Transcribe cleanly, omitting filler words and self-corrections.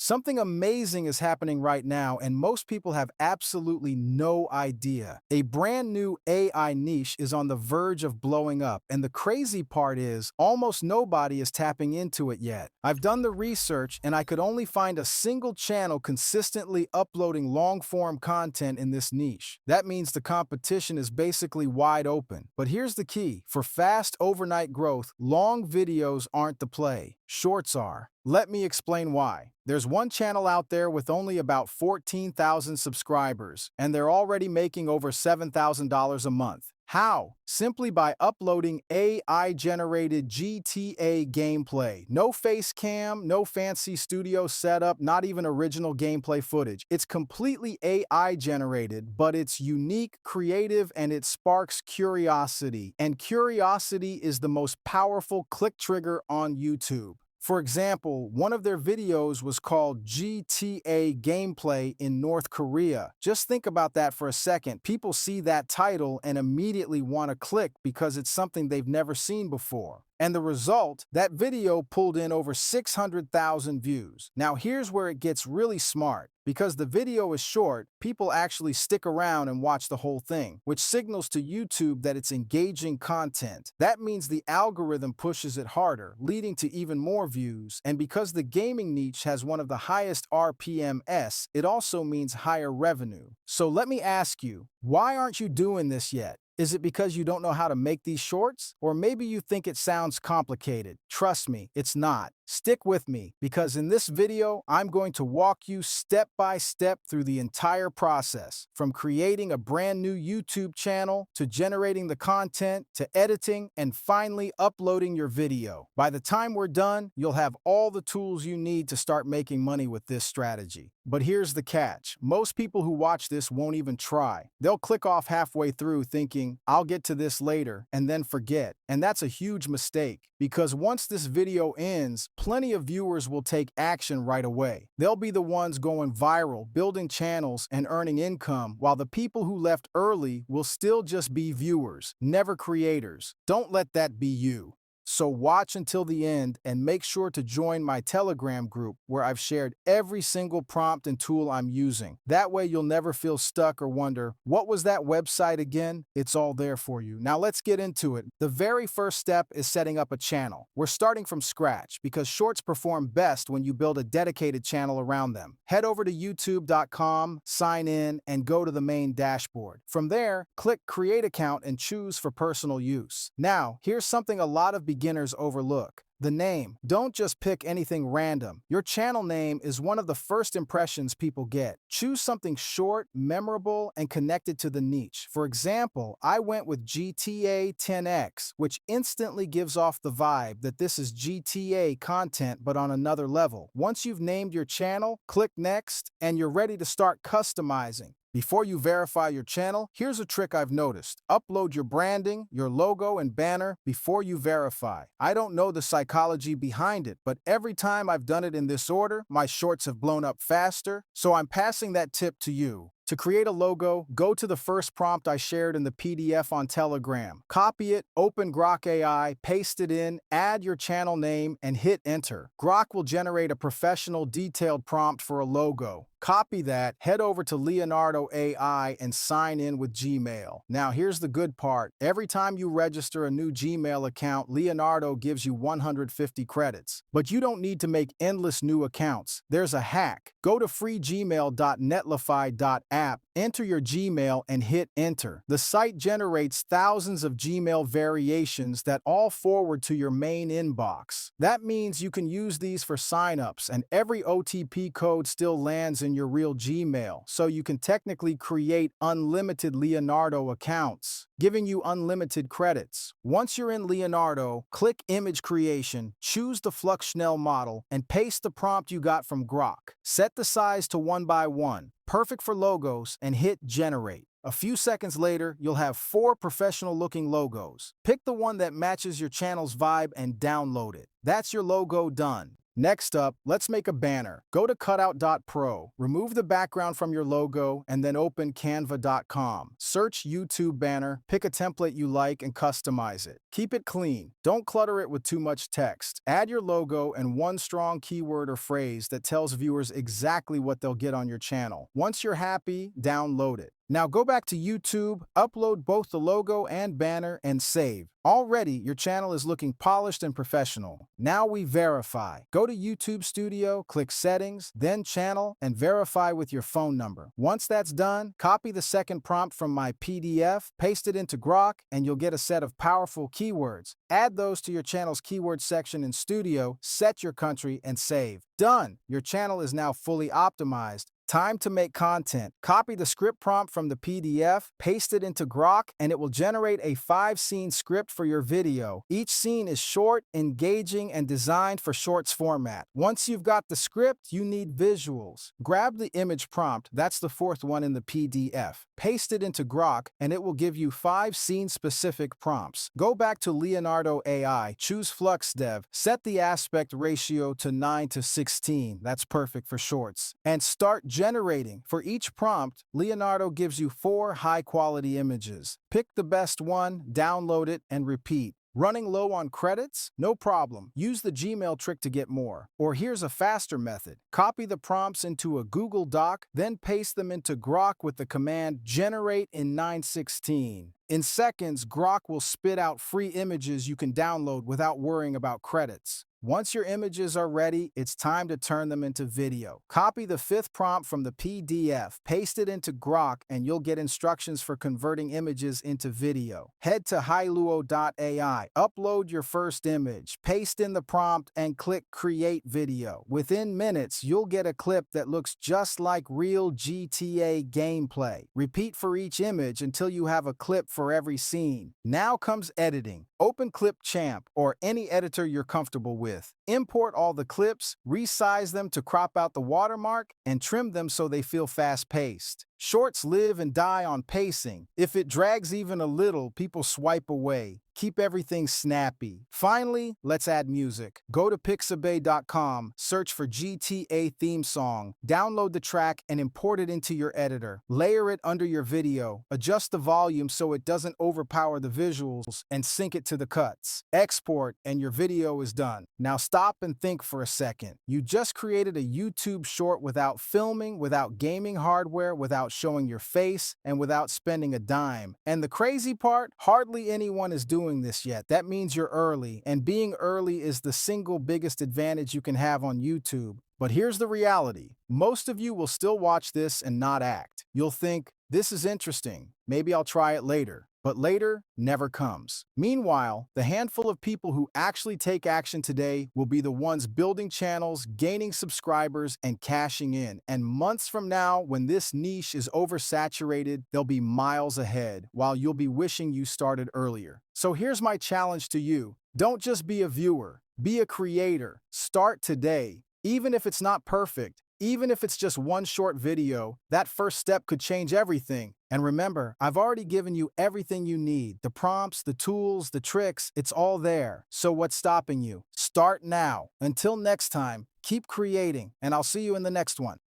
Something amazing is happening right now, and most people have absolutely no idea. A brand new AI niche is on the verge of blowing up, and the crazy part is, almost nobody is tapping into it yet. I've done the research, and I could only find a single channel consistently uploading long-form content in this niche. That means the competition is basically wide open. But here's the key: for fast overnight growth, long videos aren't the play. Shorts are. Let me explain why. There's one channel out there with only about 14,000 subscribers, and they're already making over $7,000 a month. How? Simply by uploading AI-generated GTA gameplay. No face cam, no fancy studio setup, not even original gameplay footage. It's completely AI-generated, but it's unique, creative, and it sparks curiosity. And curiosity is the most powerful click trigger on YouTube. For example, one of their videos was called GTA Gameplay in North Korea. Just think about that for a second. People see that title and immediately want to click because it's something they've never seen before. And the result, that video pulled in over 600,000 views. Now here's where it gets really smart. Because the video is short, people actually stick around and watch the whole thing, which signals to YouTube that it's engaging content. That means the algorithm pushes it harder, leading to even more views. And because the gaming niche has one of the highest RPMs, it also means higher revenue. So let me ask you, why aren't you doing this yet? Is it because you don't know how to make these shorts? Or maybe you think it sounds complicated. Trust me, it's not. Stick with me, because in this video, I'm going to walk you step by step through the entire process, from creating a brand new YouTube channel, to generating the content, to editing, and finally uploading your video. By the time we're done, you'll have all the tools you need to start making money with this strategy. But here's the catch. Most people who watch this won't even try. They'll click off halfway through thinking, I'll get to this later, and then forget. And that's a huge mistake, because once this video ends, plenty of viewers will take action right away. They'll be the ones going viral, building channels, and earning income, while the people who left early will still just be viewers, never creators. Don't let that be you. So watch until the end and make sure to join my Telegram group, where I've shared every single prompt and tool I'm using. That way you'll never feel stuck or wonder, what was that website again? It's all there for you. Now let's get into it. The very first step is setting up a channel. We're starting from scratch because shorts perform best when you build a dedicated channel around them. Head over to youtube.com, sign in, and go to the main dashboard. From there, click Create Account and choose for personal use. Now, here's something a lot of beginners overlook: the name. Don't just pick anything random. Your channel name is one of the first impressions people get. Choose something short, memorable, and connected to the niche. For example, I went with GTA 10X, which instantly gives off the vibe that this is GTA content but on another level. Once you've named your channel, click Next, and you're ready to start customizing. Before you verify your channel, here's a trick I've noticed. Upload your branding, your logo, and banner before you verify. I don't know the psychology behind it, but every time I've done it in this order, my shorts have blown up faster, so I'm passing that tip to you. To create a logo, go to the first prompt I shared in the PDF on Telegram. Copy it, open Grok AI, paste it in, add your channel name, and hit enter. Grok will generate a professional, detailed prompt for a logo. Copy that, head over to Leonardo AI, and sign in with Gmail. Now here's the good part. Every time you register a new Gmail account, Leonardo gives you 150 credits. But you don't need to make endless new accounts. There's a hack. Go to freegmail.netlify.app, enter your Gmail, and hit enter. The site generates thousands of Gmail variations that all forward to your main inbox. That means you can use these for signups, and every OTP code still lands in your real Gmail, so you can technically create unlimited Leonardo accounts, giving you unlimited credits. Once you're in Leonardo, click Image Creation, choose the Flux Schnell model, and paste the prompt you got from Grok. Set the size to 1 by 1, perfect for logos, and hit Generate. A few seconds later, you'll have 4 professional-looking logos. Pick the one that matches your channel's vibe and download it. That's your logo done. Next up, let's make a banner. Go to cutout.pro, remove the background from your logo, and then open canva.com. Search YouTube banner, pick a template you like, and customize it. Keep it clean. Don't clutter it with too much text. Add your logo and one strong keyword or phrase that tells viewers exactly what they'll get on your channel. Once you're happy, download it. Now go back to YouTube, upload both the logo and banner, and save. Already, your channel is looking polished and professional. Now we verify. Go to YouTube Studio, click Settings, then Channel, and verify with your phone number. Once that's done, copy the second prompt from my PDF, paste it into Grok, and you'll get a set of powerful keywords. Add those to your channel's keyword section in Studio, set your country, and save. Done! Your channel is now fully optimized. Time to make content. Copy the script prompt from the PDF, paste it into Grok, and it will generate a 5-scene script for your video. Each scene is short, engaging, and designed for Shorts format. Once you've got the script, you need visuals. Grab the image prompt, that's the fourth one in the PDF. Paste it into Grok, and it will give you 5 scene-specific prompts. Go back to Leonardo AI, choose FluxDev, set the aspect ratio to 9:16, that's perfect for Shorts, and start generating. For each prompt, Leonardo gives you 4 high-quality images. Pick the best one, download it, and repeat. Running low on credits? No problem. Use the Gmail trick to get more. Or here's a faster method. Copy the prompts into a Google Doc, then paste them into Grok with the command generate in 9:16. In seconds, Grok will spit out free images you can download without worrying about credits. Once your images are ready, it's time to turn them into video. Copy the 5th prompt from the PDF, paste it into Grok, and you'll get instructions for converting images into video. Head to hiluo.ai, upload your first image, paste in the prompt, and click Create Video. Within minutes, you'll get a clip that looks just like real GTA gameplay. Repeat for each image until you have a clip for every scene. Now comes editing. Open Clipchamp or any editor you're comfortable with. Import all the clips, resize them to crop out the watermark, and trim them so they feel fast-paced. Shorts live and die on pacing. If it drags even a little, people swipe away. Keep everything snappy. Finally, let's add music. Go to pixabay.com, search for GTA theme song, download the track, and import it into your editor. Layer it under your video, adjust the volume so it doesn't overpower the visuals, and sync it to the cuts. Export, and your video is done. Now stop and think for a second. You just created a YouTube short without filming, without gaming hardware, without showing your face, and without spending a dime. And the crazy part, hardly anyone is doing this yet. That means you're early, and being early is the single biggest advantage you can have on YouTube. But here's the reality. Most of you will still watch this and not act. You'll think, this is interesting, maybe I'll try it later. But later never comes. Meanwhile, the handful of people who actually take action today will be the ones building channels, gaining subscribers, and cashing in. And months from now, when this niche is oversaturated, they'll be miles ahead, while you'll be wishing you started earlier. So here's my challenge to you. Don't just be a viewer, be a creator. Start today. Even if it's not perfect, even if it's just one short video, that first step could change everything. And remember, I've already given you everything you need. The prompts, the tools, the tricks, it's all there. So what's stopping you? Start now. Until next time, keep creating, and I'll see you in the next one.